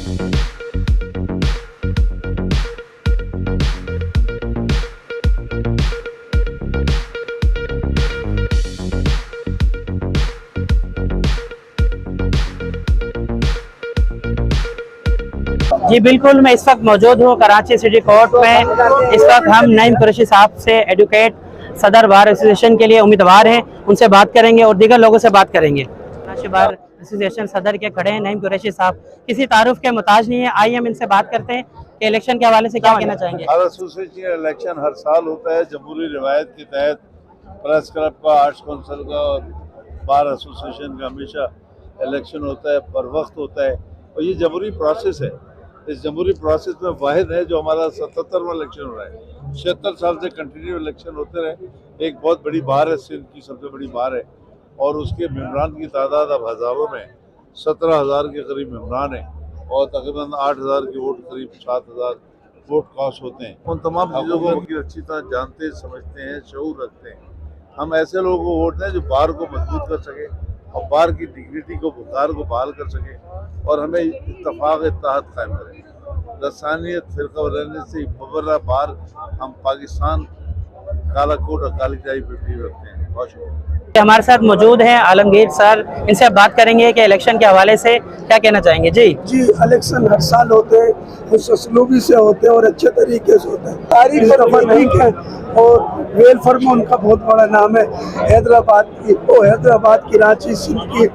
जी बिल्कुल, मैं इस वक्त मौजूद हूँ कराची सिटी कोर्ट में। इस वक्त हम नईम कुरैशी साहब से एडवोकेट सदर बार एसोसिएशन के लिए उम्मीदवार हैं, उनसे बात करेंगे और दीगर लोगों से बात करेंगे। कराची बार एसोसिएशन सदर के खड़े हैं नईम कुरैशी साहब, किसी तारुफ के मुताज नहीं है। आइए हम इनसे बात करते हैं कि इलेक्शन के हवाले से क्या कहना चाहेंगे। बार एसोसिएशन इलेक्शन हर साल होता है जमहूरी रिवायत के तहत। प्रेस क्लब का, आर्ट्स काउंसिल का और बार एसोसिएशन का हमेशा इलेक्शन होता है, पर वक्त होता है और ये जमहूरी प्रोसेस है। इस जमहूरी प्रोसेस में वाहिद है जो हमारा 77वां इलेक्शन हो रहा है। 76 साल से कंटिन्यू इलेक्शन होते रहे। एक बहुत बड़ी बार है, सिंध की सबसे बड़ी बार है और उसके मेम्बरान की तादाद अब हज़ारों में 17,000 के करीब मेम्बरान है और तकरीबन 8,000 के वोट, करीब 7,000 वोट कास्ट होते हैं। उन तमाम चीज़ों को अच्छी तरह जानते समझते हैं, शऊर रखते हैं। हम ऐसे लोगों को वोट दें जो बार को मजबूत कर सके और बार की डिग्निटी को, बुखार को बहाल कर सके और हमें इत्तफाक इत्तेहाद कायम करें। लसानियत, फिरका रहने से मुबर्रा बार हम पाकिस्तान काला कोट और काली चाई पे भी रखते हैं। बहुत शुक्रिया। हमारे साथ मौजूद हैं आलमगीर सर, इनसे आप बात करेंगे कि इलेक्शन के हवाले से क्या कहना चाहेंगे। जी इलेक्शन हर साल होते हैं, उसलूबी से होते हैं और अच्छे तरीके से होते हैं। तारीख दफा ठीक है और वेलफेयर में उनका बहुत बड़ा नाम है। हैदराबाद की कराची, सिंध की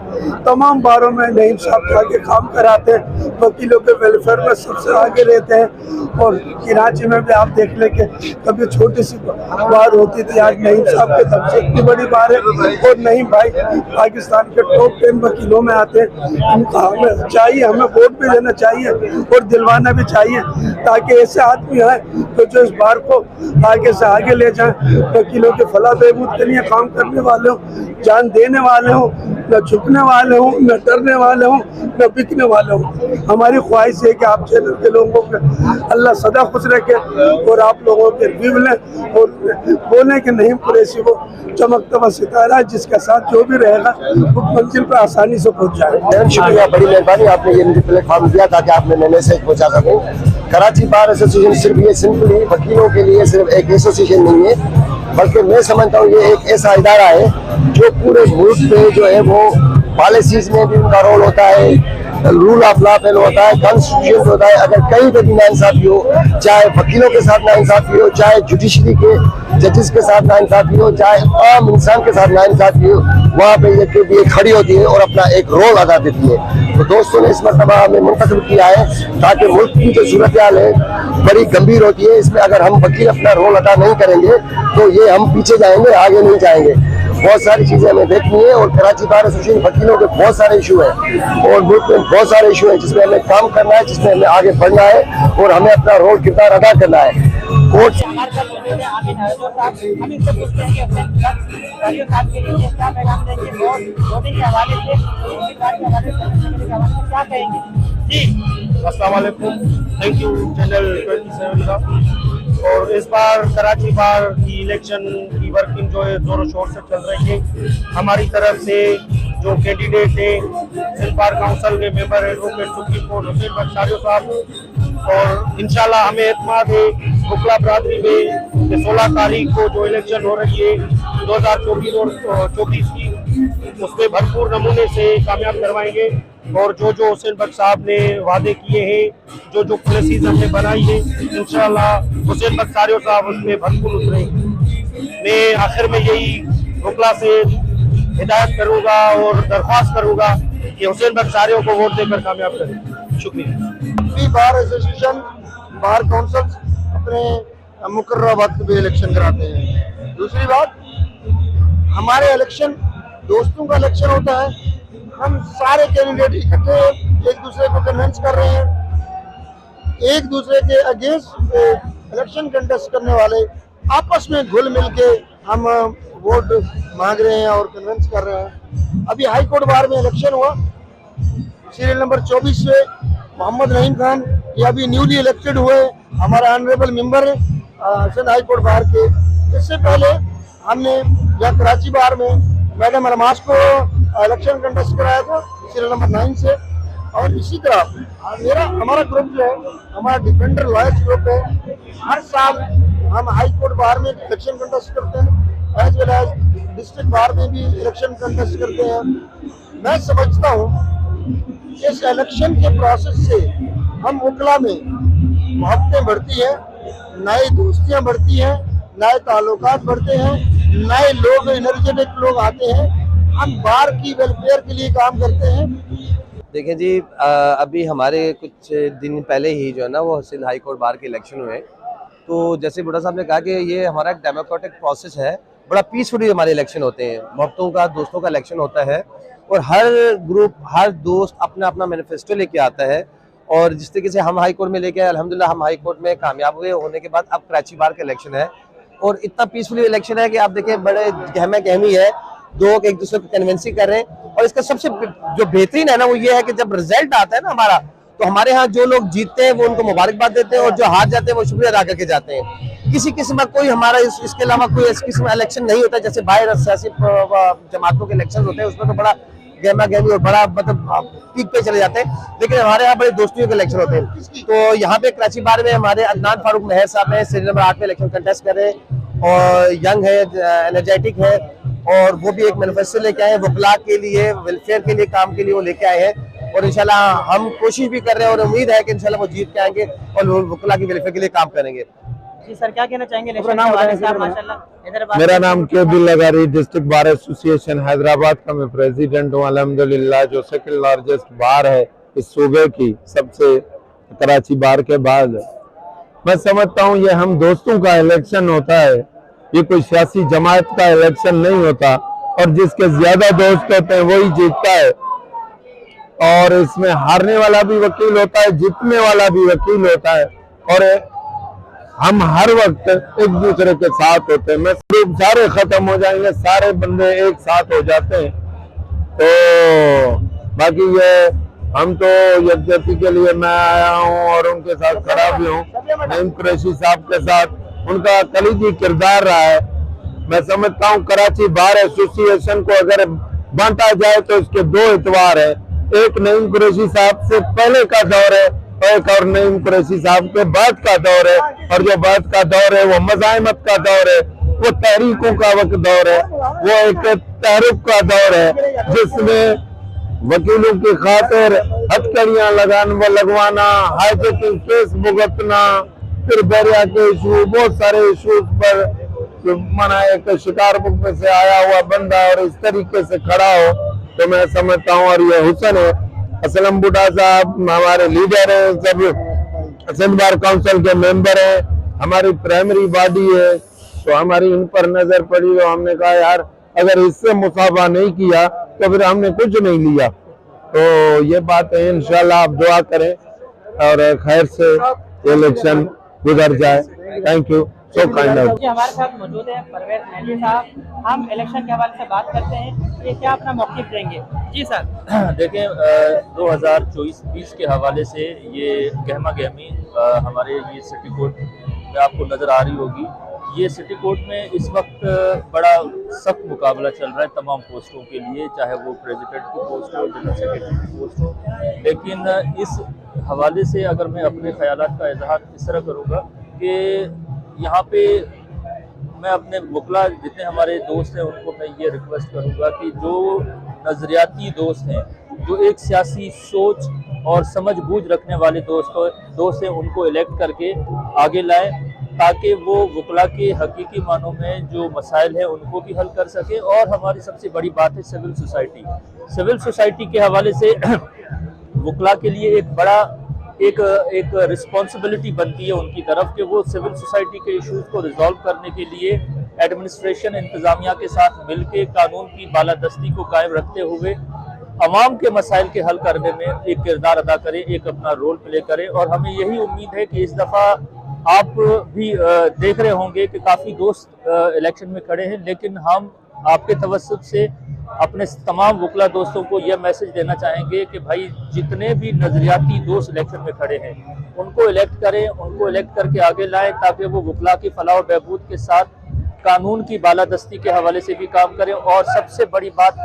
तमाम बारों में नईम साहब आगे काम कराते हैं। वकीलों के वेलफेयर में सबसे आगे रहते हैं और कराची में भी आप देख लें कि कभी छोटी सी बार होती थी, आज नईम साहब के दम से इतनी बड़ी बार है और नईम भाई पाकिस्तान के टॉप 10 वकीलों में आते हैं। हमें चाहिए, हमें वोट भी देना चाहिए और दिलवाना भी चाहिए ताकि ऐसे आदमी आए तो जो इस बार को आगे से आगे ले जाएं। वकीलों के फलाह बहबूद के लिए काम करने वाले हों, जान देने वाले हों, न झुकने वाले हों, न डरने वाले हों, न बिकने वाले हों। हमारी ख्वाहिश है कि आप चैनल के लोगों को अल्लाह सदा खुश रखे और आप लोगों के रिव्यू लें और बोलें कि नईम कुरैशी वो चमकता हुआ सितारा है जिसके साथ जो भी रहेगा वो मंजिल पर आसानी से पहुँच जाए। शुक्रिया, बड़ी मेहरबानी, आपने ये मुझे प्लेटफॉर्म दिया ताकि आपने मैं मैसेज पहुँचा सकूँ। कराची बार एसोसिएशन सिर्फ ये सिंपली वकीलों के लिए सिर्फ एक एसोसिएशन नहीं है, बल्कि मैं समझता हूँ ये एक ऐसा इदारा है जो पूरे मुल्क में जो है वो पॉलिसीज में भी उनका रोल होता है, रूल ऑफ लॉ फॉलो होता है, कॉन्स्टिट्यूशन होता है। अगर कहीं पर भी नाइंसाफी हो, चाहे वकीलों के साथ नाइंसाफी हो, चाहे जुडिशरी के जजेस के साथ नाइंसाफी हो, चाहे आम इंसान के साथ नाइंसाफी हो, वहाँ पे ये खड़ी होती है और अपना एक रोल अदा देती है। तो दोस्तों ने इस मरतबा हमें मुंतखब किया है ताकि मुल्क की जो सूरत हाल है बड़ी गंभीर होती है। इसमें अगर हम वकील अपना रोल अदा नहीं करेंगे तो ये हम पीछे जाएंगे, आगे नहीं जाएंगे। बहुत सारी चीजें हमें देखनी है और कराची बार एसोसिएशन वकीलों के बहुत सारे इशू हैं और मुल्क में बहुत सारे इशू हैं जिसमें हमें काम करना है, जिसमें हमें आगे बढ़ना है और हमें अपना रोल किरदार अदा करना है। कोर्ट अस्सलाम वालेकुम, थैंक यू चैनल 27 का। और इस बार कराची बार की इलेक्शन की वर्किंग जो है जोरों शोर से चल रही है। हमारी तरफ से जो कैंडिडेट है सिंध बार काउंसिल के member advocate supreme court Hussain Bakhtiari साहब और इंशाल्लाह हमें एतमाद है बुकला बरादरी में कि 16 तारीख को जो इलेक्शन हो रही है 2024 और 24 की, उसमें भरपूर नमूने से कामयाब करवाएंगे और जो जो हुसैन बख्श साहब ने वादे किए हैं, जो जो पॉलिसीज हमने बनाई है, इंशाल्लाह हुसैन बख्तियारी साहब उसमें भरपूर उतरेंगे। मैं आखिर में यही बुकला से हिदायत करूंगा और दरख्वास्त करूंगा कि हुसैन बख्तियारी को वोट देकर कामयाब करें। शुक्रिया। बार एसोसिएशन, बार काउंसिल अपने मुकर्रर वक्त पे इलेक्शन कराते हैं। दूसरी बात, हमारे इलेक्शन दोस्तों का इलेक्शन होता है। हम सारे कैंडिडेट इकट्ठे एक दूसरे को कन्विंस कर रहे हैं, एक दूसरे के अगेंस्ट इलेक्शन कंटेस्ट करने वाले आपस में घुल मिल के हम वोट मांग रहे हैं और कन्विंस कर रहे हैं। अभी हाई कोर्ट बार में इलेक्शन हुआ, सीरियल नंबर 24 से मोहम्मद नईम खान ये अभी न्यूली इलेक्टेड हुए हमारे honourable member Sindh high court bar के। इससे पहले हमने यहाँ कराची बार में मैडम अलमास को इलेक्शन कंटेस्ट कराया था सीरियल नंबर 9 से। और इसी तरह हमारा ग्रुप जो है, हमारा डिफेंडर लॉयर्स ग्रुप है, हर साल हम हाई कोर्ट बार में इलेक्शन कंटेस्ट करते हैं, as well as district bar में भी इलेक्शन कंटेस्ट करते हैं। मैं समझता हूँ इस इलेक्शन के प्रोसेस से हम वकला में मोहब्बतें बढ़ती हैं, नई दोस्तियां बढ़ती हैं, नए ताल्लुकात बढ़ते हैं, नए लोग, एनर्जेटिक लोग आते हैं, हम बार की वेलफेयर के लिए काम करते हैं। देखिए जी, अभी हमारे कुछ दिन पहले ही जो है ना वो सिंध हाई कोर्ट बार के इलेक्शन हुए। तो जैसे बुढ़ा साहब ने कहा कि ये हमारा एक डेमोक्रेटिक प्रोसेस है, बड़ा पीसफुली हमारे इलेक्शन होते हैं, मोहब्बतों का, दोस्तों का इलेक्शन होता है और हर ग्रुप, हर दोस्त अपना अपना मैनिफेस्टो लेके आता है। और जिस तरीके से हम हाई कोर्ट में लेके आए, अल्हम्दुलिल्लाह हम हाई कोर्ट में कामयाब हुए। होने के बाद अब कराची बार का इलेक्शन है और इतना पीसफुली इलेक्शन है कि आप देखें बड़े गहमा गहमी है, लोग एक दूसरे को कन्विंसिंग कर रहे हैं। और इसका सबसे जो बेहतरीन है ना वो ये है कि जब रिजल्ट आता है ना हमारा, तो हमारे यहाँ जो लोग जीतते हैं वो उनको मुबारकबाद देते हैं और जो हार जाते हैं वो शुक्रिया अदा करके जाते हैं। किसी किस्म का कोई हमारा इसके अलावा कोई इस किस्म का इलेक्शन नहीं होता जैसे बाहर सियासी जमातों के इलेक्शन होते हैं, उसमें तो बड़ा गहमा गहमी और बड़ा मतलब पीक पे चले जाते हैं। लेकिन हमारे यहाँ बड़े दोस्तियों के इलेक्शन होते हैं। तो यहाँ पे कराची बार में हमारे अदनान फारूक महर साहब है, सीरियल नंबर 8 में इलेक्शन कंटेस्ट कर रहे हैं और यंग है, एनर्जेटिक है और वो भी एक मैनिफेस्टो लेके आए हैं वकला के लिए, वेलफेयर के लिए, काम के लिए वो लेके आए हैं। और इंशाल्लाह हम कोशिश भी कर रहे हैं और उम्मीद है कि इंशाल्लाह वो जीत के आएंगे और वकला की वेलफेयर के लिए काम करेंगे। जी सर, क्या कहना चाहेंगे इलेक्शन के हवाले से? माशाल्लाह इधर बात। मेरा नाम Kebil Lagari, district bar association Hyderabad का मैं प्रेसिडेंट हूँ अल्हम्दुलिल्लाह, जो सेकंड लार्जेस्ट बार है इस सूबे की, सबसे कराची बार के बाद। मैं समझता हूँ ये हम दोस्तों का इलेक्शन होता है, ये कोई सियासी जमात का इलेक्शन नहीं होता और जिसके ज्यादा दोस्त होते हैं वही जीतता है। और इसमें हारने वाला भी वकील होता है, जीतने वाला भी वकील होता है और हम हर वक्त एक दूसरे के साथ होते हैं। मैं सिर्फ सारे खत्म हो जाएंगे, सारे बंदे एक साथ हो जाते हैं। तो बाकी ये हम तो यकजहती के लिए मैं आया हूँ और उनके साथ खड़ा भी हूँ। नईम कुरैशी साहब के साथ उनका कलीदी किरदार रहा है। मैं समझता हूँ कराची बार एसोसिएशन को अगर बांटा जाए तो इसके दो एतवार है, एक नईम कुरैशी साहब से पहले का दौर है और एक और नईम कुरैशी साहब के बाद का दौर है। और जो बाद का दौर है वो मज़ाहिमत का दौर है, वो तहरीकों का वक्त दौर है, वो एक तहरीक का दौर है जिसमें वकीलों की खातिर हथकड़ियां लगवाना, हाईकोर्ट केस भुगतना, फिर बैरिया के इशू, बहुत सारे इशूज पर माना एक शिकार बुक में से आया हुआ बंदा और इस तरीके से खड़ा हो, तो मैं समझता हूँ। और ये हुसन है असलम बुढ़ा साहब हमारे लीडर है, सब सिंध बार काउंसिल के मेंबर है, हमारी प्राइमरी बॉडी है, तो हमारी इन पर नजर पड़ी तो हमने कहा यार अगर इससे मुसाफा नहीं किया तो फिर हमने कुछ नहीं लिया। तो ये बात है, इंशाल्लाह आप दुआ करें और खैर से इलेक्शन गुजर जाए। Thank you so kind of. हमारे साथ मौजूद है परवेज मेहंदी साहब, हम इलेक्शन के हवाले से बात करते हैं, ये क्या अपना मौक़िफ़ देंगे? जी सर। देखें 2024-20 के हवाले से ये गहमा गहमी हमारे ये सिटी कोर्ट में आपको नज़र आ रही होगी। ये सिटी कोर्ट में इस वक्त बड़ा सख्त मुकाबला चल रहा है तमाम पोस्टों के लिए, चाहे वो प्रेसिडेंट की पोस्ट हो, जनरल सेक्रेटरी की पोस्ट हो। लेकिन इस हवाले से अगर मैं अपने ख्यालात का इजहार इस तरह करूँगा कि यहाँ पे मैं अपने वकला जितने हमारे दोस्त हैं उनको मैं ये रिक्वेस्ट करूँगा कि जो नज़रियाती दोस्त हैं, जो एक सियासी सोच और समझ बूझ रखने वाले दोस्त हैं, उनको इलेक्ट करके आगे लाएं ताकि वो वकला के हकीकी मानों में जो मसाइल हैं उनको भी हल कर सके। और हमारी सबसे बड़ी बात है सिविल सोसाइटी। सिविल सोसाइटी के हवाले से वकला के लिए एक रिस्पॉन्सिबिलिटी बनती है उनकी तरफ कि वो सिविल सोसाइटी के इश्यूज को रिजॉल्व करने के लिए एडमिनिस्ट्रेशन इंतज़ामिया के साथ मिलकर कानून की बालादस्ती को कायम रखते हुए अवाम के मसाइल के हल करने में एक किरदार अदा करें, एक अपना रोल प्ले करें। और हमें यही उम्मीद है कि इस दफ़ा आप भी देख रहे होंगे कि काफ़ी दोस्त इलेक्शन में खड़े हैं, लेकिन हम आपके तवस्सुत से अपने तमाम वकला दोस्तों को यह मैसेज देना चाहेंगे कि भाई जितने भी नज़रियाती दोस्त इलेक्शन में खड़े हैं उनको इलेक्ट करें, उनको इलेक्ट करके आगे लाएं ताकि वो वकला की फलाह और बहबूद के साथ कानून की बालादस्ती के हवाले से भी काम करें, और सबसे बड़ी बात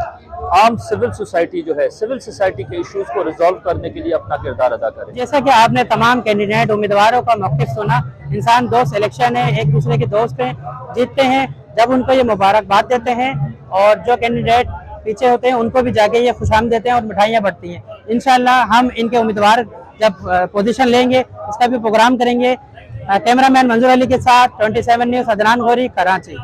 आम सिविल सोसाइटी जो है, सिविल सोसाइटी के इश्यूज को रिजॉल्व करने के लिए अपना किरदार अदा करें। जैसा कि आपने तमाम कैंडिडेट उम्मीदवारों का मौक़िफ़ सुना, इंसान दोस्त इलेक्शन है, एक दूसरे के दोस्त हैं, जीतते हैं जब उनको ये मुबारकबाद देते हैं, और जो कैंडिडेट पीछे होते हैं उनको भी जाके ये खुशामद देते हैं और मिठाइयाँ बढ़ती हैं। इंशाल्लाह हम इनके उम्मीदवार जब पोजीशन लेंगे इसका भी प्रोग्राम करेंगे। कैमरामैन मंजूर अली के साथ 27 न्यूज़, अदनान गौरी, कराची।